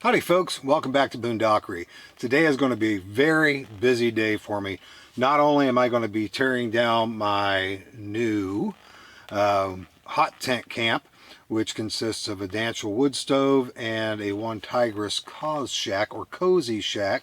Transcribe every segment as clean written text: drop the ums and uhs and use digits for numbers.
Howdy folks, welcome back to Boondockery. Today is going to be a very busy day for me. Not only am I going to be tearing down my new hot tent camp, which consists of a Danchel wood stove and a one Tigris CozShack or CozShack,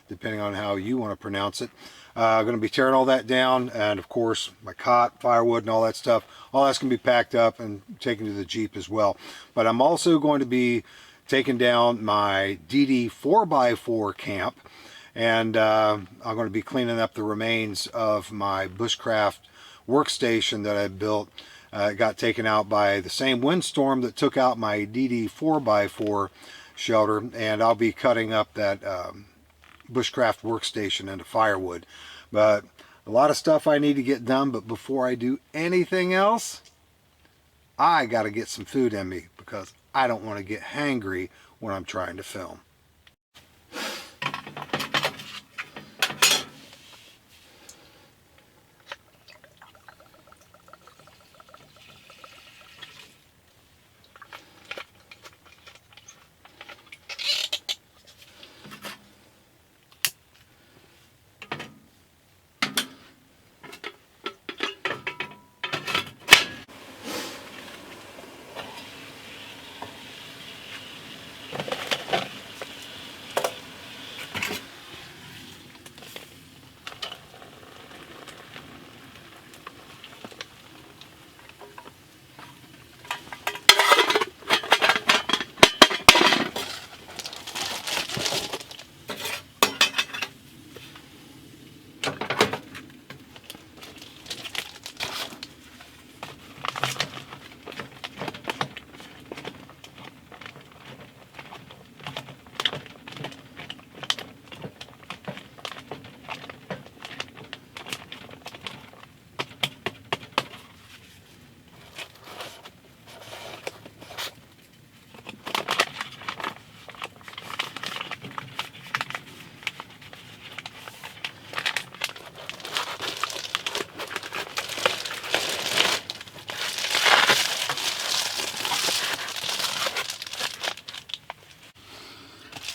depending on how you want to pronounce it. I'm going to be tearing all that down, and of course my cot, firewood, and all that stuff. All that's going to be packed up and taken to the Jeep as well. But I'm also going to be taking down my DD 4x4 camp, and I'm going to be cleaning up the remains of my bushcraft workstation that I built. It got taken out by the same windstorm that took out my DD 4x4 shelter, and I'll be cutting up that bushcraft workstation into firewood. But a lot of stuff I need to get done, but before I do anything else, I got to get some food in me because I don't want to get hangry when I'm trying to film.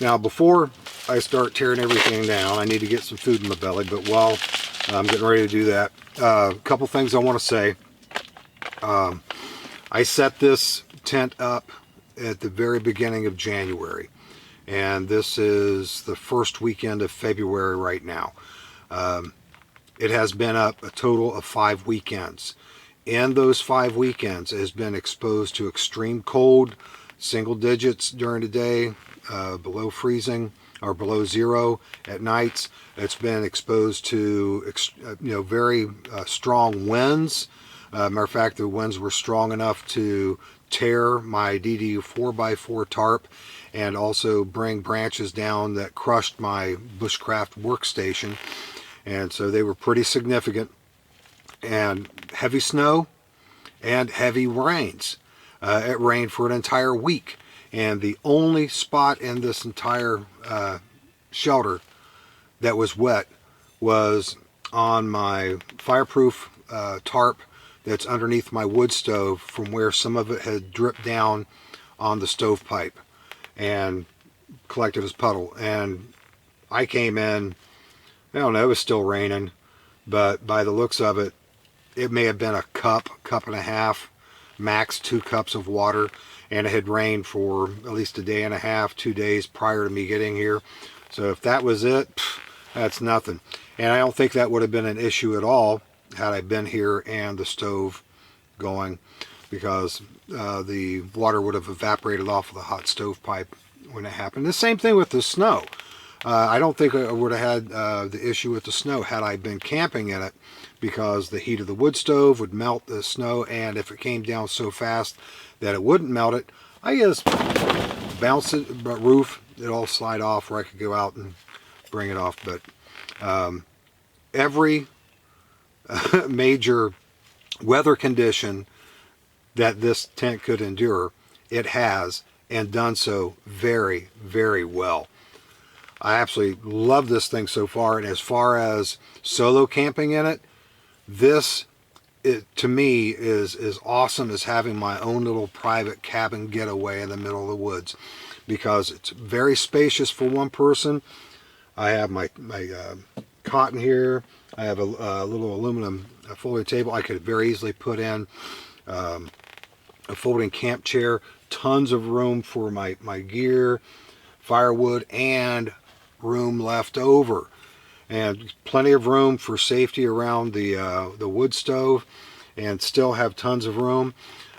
Now, before I start tearing everything down, I need to get some food in my belly, but while I'm getting ready to do that, a couple things I want to say. I set this tent up at the very beginning of January, and this is the first weekend of February right now. It has been up a total of 5 weekends. In those 5 weekends, it has been exposed to extreme cold, single digits during the day, below freezing or below zero at nights. It's been exposed to very strong winds. Matter of fact, the winds were strong enough to tear my DD 4x4 tarp and also bring branches down that crushed my bushcraft workstation, and so they were pretty significant. And heavy snow and heavy rains. It rained for an entire week. And the only spot in this entire shelter that was wet was on my fireproof tarp that's underneath my wood stove, from where some of it had dripped down on the stovepipe and collected as puddle. And I came in, I don't know, it was still raining, but by the looks of it, it may have been a cup and a half, max 2 cups of water. And it had rained for at least a day and a half, 2 days prior to me getting here. So if that was it, that's nothing. And I don't think that would have been an issue at all had I been here and the stove going, because the water would have evaporated off of the hot stove pipe when it happened. The same thing with the snow. I don't think I would have had the issue with the snow had I been camping in it, because the heat of the wood stove would melt the snow, and if it came down so fast that it wouldn't melt it, I just bounce it, roof, it'll all slide off where I could go out and bring it off. But every major weather condition that this tent could endure, it has, and done so very, very well. I absolutely love this thing so far, and as far as solo camping in it, this it to me is as awesome as having my own little private cabin getaway in the middle of the woods, because it's very spacious for one person. I have my cotton here. I have a little aluminum folding table. I could very easily put in a folding camp chair. Tons of room for my gear, firewood, and room left over. And plenty of room for safety around the wood stove, and still have tons of room.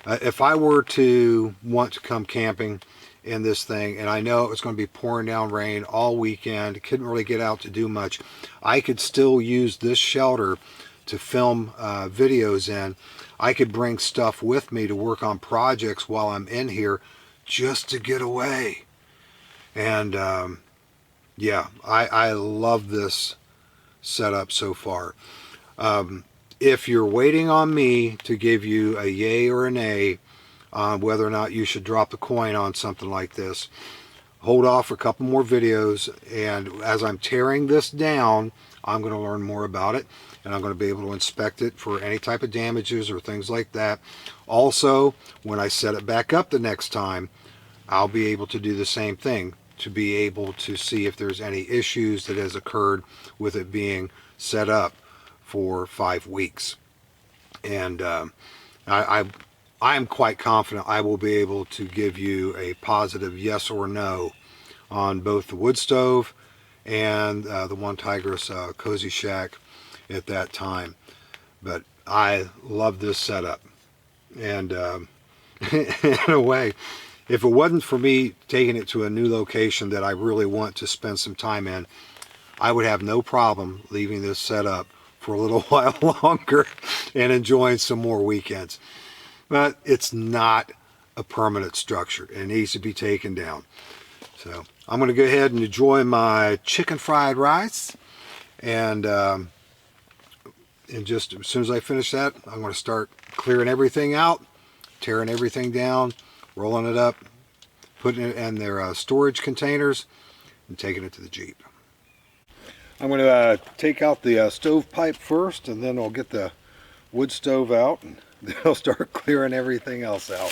If I were to want to come camping in this thing, and I know it's going to be pouring down rain all weekend, couldn't really get out to do much, I could still use this shelter to film videos in. I could bring stuff with me to work on projects while I'm in here, just to get away. And yeah, I love this setup so far. If you're waiting on me to give you a yay or a nay on whether or not you should drop the coin on something like this, hold off for a couple more videos, and as I'm tearing this down, I'm going to learn more about it, and I'm going to be able to inspect it for any type of damages or things like that. Also, when I set it back up the next time, I'll be able to do the same thing, to be able to see if there's any issues that has occurred with it being set up for 5 weeks. And I'm quite confident I will be able to give you a positive yes or no on both the wood stove and the one Tigris CozShack at that time. But I love this setup, and in a way, if it wasn't for me taking it to a new location that I really want to spend some time in, I would have no problem leaving this set up for a little while longer and enjoying some more weekends. But it's not a permanent structure. It needs to be taken down. So I'm going to go ahead and enjoy my chicken fried rice, and just as soon as I finish that, I'm going to start clearing everything out, tearing everything down, rolling it up, putting it in their storage containers, and taking it to the Jeep. I'm going to take out the stovepipe first, and then I'll get the wood stove out, and then I'll start clearing everything else out.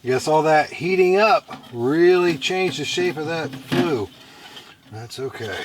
Guess all that heating up really changed the shape of that flue. That's okay.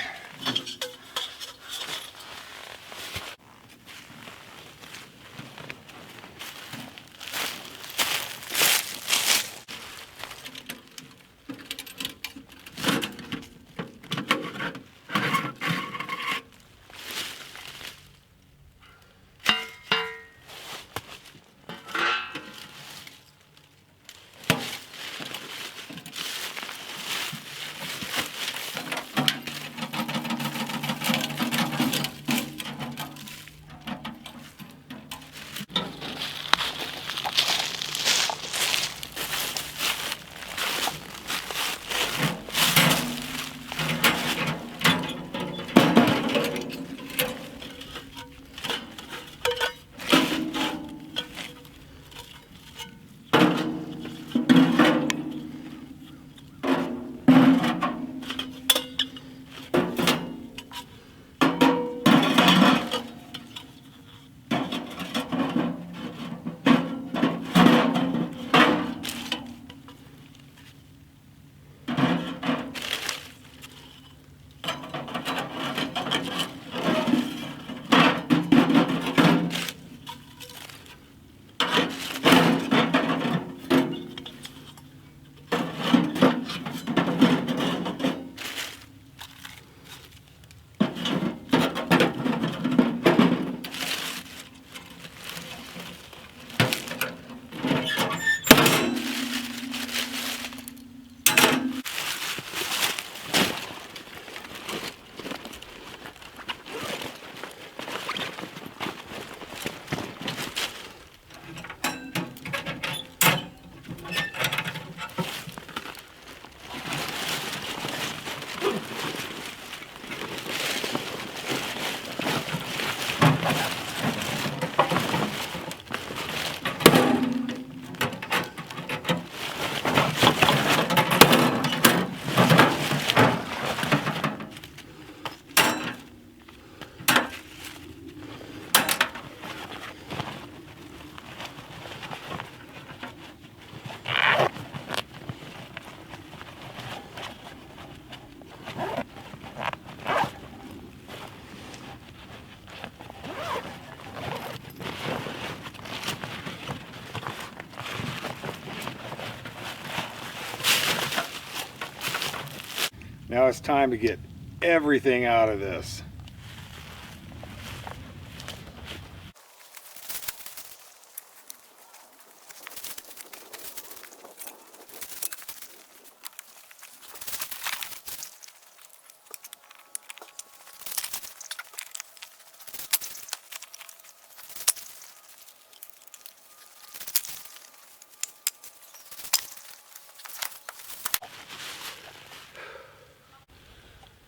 Now it's time to get everything out of this.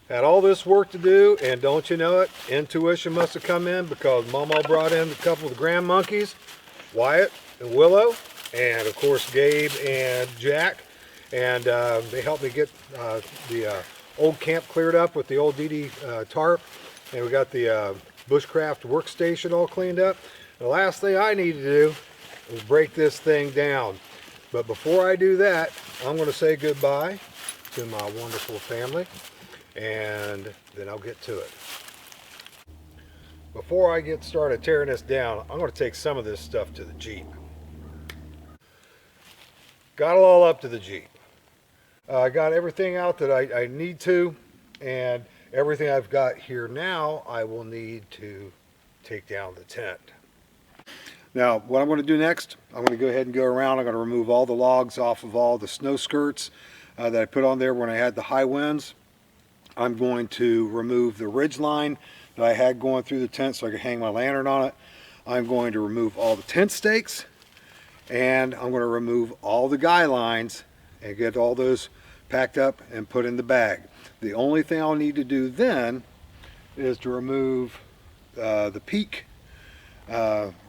Had all this work to do, and don't you know it, intuition must have come in, because Mama brought in a couple of the grand monkeys, Wyatt and Willow, and of course Gabe and Jack, and they helped me get the old camp cleared up with the old DD tarp, and we got the bushcraft workstation all cleaned up. The last thing I need to do is break this thing down. But before I do that, I'm going to say goodbye to my wonderful family, and then I'll get to it. Before I get started tearing this down, I'm going to take some of this stuff to the Jeep. Got it all up to the Jeep. I got everything out that I need to, and everything I've got here now I will need to take down the tent. Now what I'm going to do next, I'm going to go ahead and go around. I'm going to remove all the logs off of all the snow skirts that I put on there when I had the high winds. I'm going to remove the ridge line that I had going through the tent so I could hang my lantern on it. I'm going to remove all the tent stakes, and I'm going to remove all the guy lines and get all those packed up and put in the bag. The only thing I'll need to do then is to remove the peak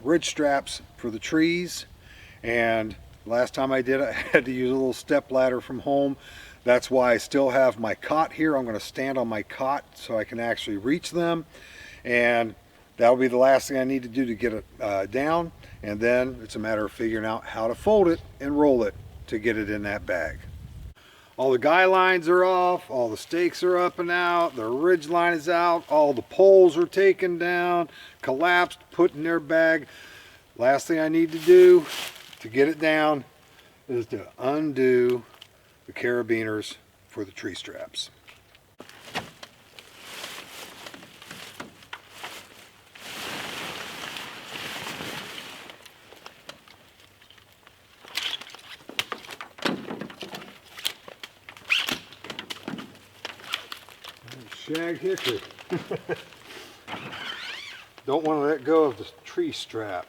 ridge straps for the trees, and last time I did it, I had to use a little step ladder from home. That's why I still have my cot here. I'm going to stand on my cot so I can actually reach them, and that'll be the last thing I need to do to get it down, and then it's a matter of figuring out how to fold it and roll it to get it in that bag. All the guy lines are off, all the stakes are up and out, the ridge line is out, all the poles are taken down, collapsed, put in their bag. Last thing I need to do to get it down is to undo the carabiners for the tree straps. Shag hickory. Don't want to let go of the tree strap.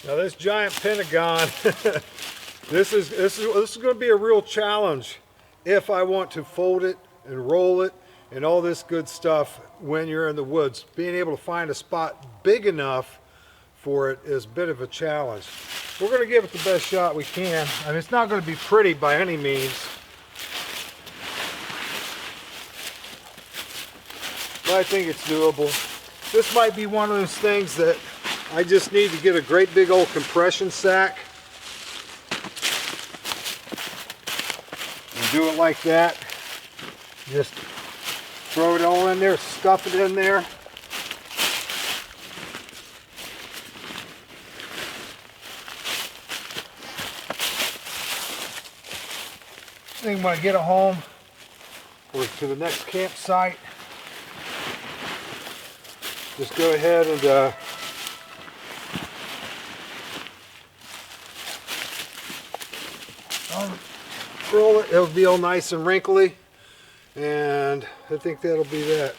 Now this giant pentagon, this is going to be a real challenge if I want to fold it and roll it and all this good stuff when you're in the woods. Being able to find a spot big enough for it is a bit of a challenge. We're going to give it the best shot we can. I mean, it's not going to be pretty by any means, but I think it's doable. This might be one of those things that I just need to get a great big old compression sack and do it like that. Just throw it all in there, stuff it in there. I think when I get it home or to the next campsite, just go ahead and roll it. It'll be all nice and wrinkly, and I think that'll be that.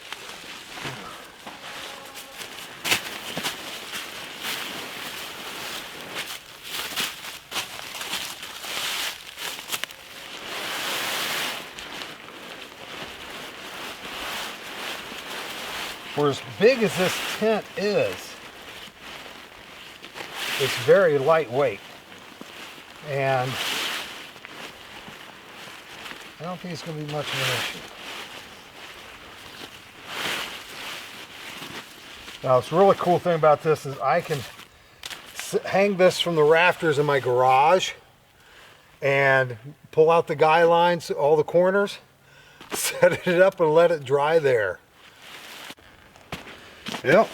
For as big as this tent is, it's very lightweight, and I don't think it's going to be much of an issue. Now, the really cool thing about this is I can hang this from the rafters in my garage and pull out the guy lines, all the corners, set it up and let it dry there. Yep,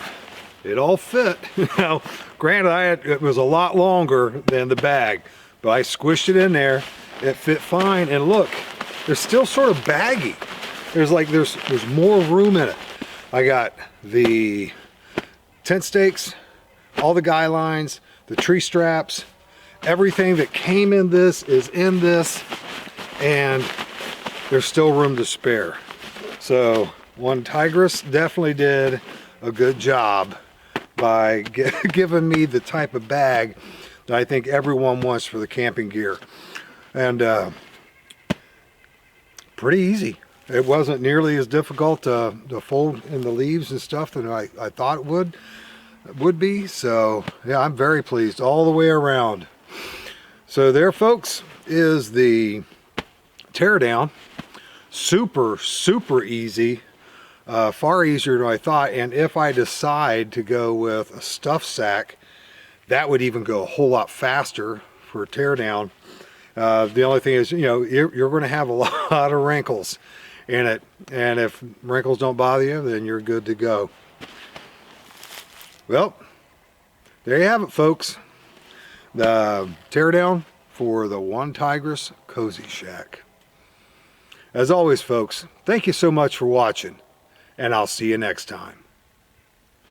it all fit. Now, granted, it was a lot longer than the bag, but I squished it in there. It fit fine, and look, they're still sort of baggy. There's more room in it. I got the tent stakes, all the guy lines, the tree straps, everything that came in this is in this, and there's still room to spare. So one Tigris definitely did a good job by giving me the type of bag that I think everyone wants for the camping gear. And pretty easy. It wasn't nearly as difficult to fold in the leaves and stuff than I thought it would be. So yeah, I'm very pleased all the way around. So there, folks, is the teardown. Super easy, far easier than I thought. And if I decide to go with a stuff sack, that would even go a whole lot faster for a teardown. The only thing is, you know, you're going to have a lot of wrinkles in it, and if wrinkles don't bother you, then you're good to go. Well, there you have it, folks. The teardown for the one Tigris CozShack. As always, folks, thank you so much for watching, and I'll see you next time.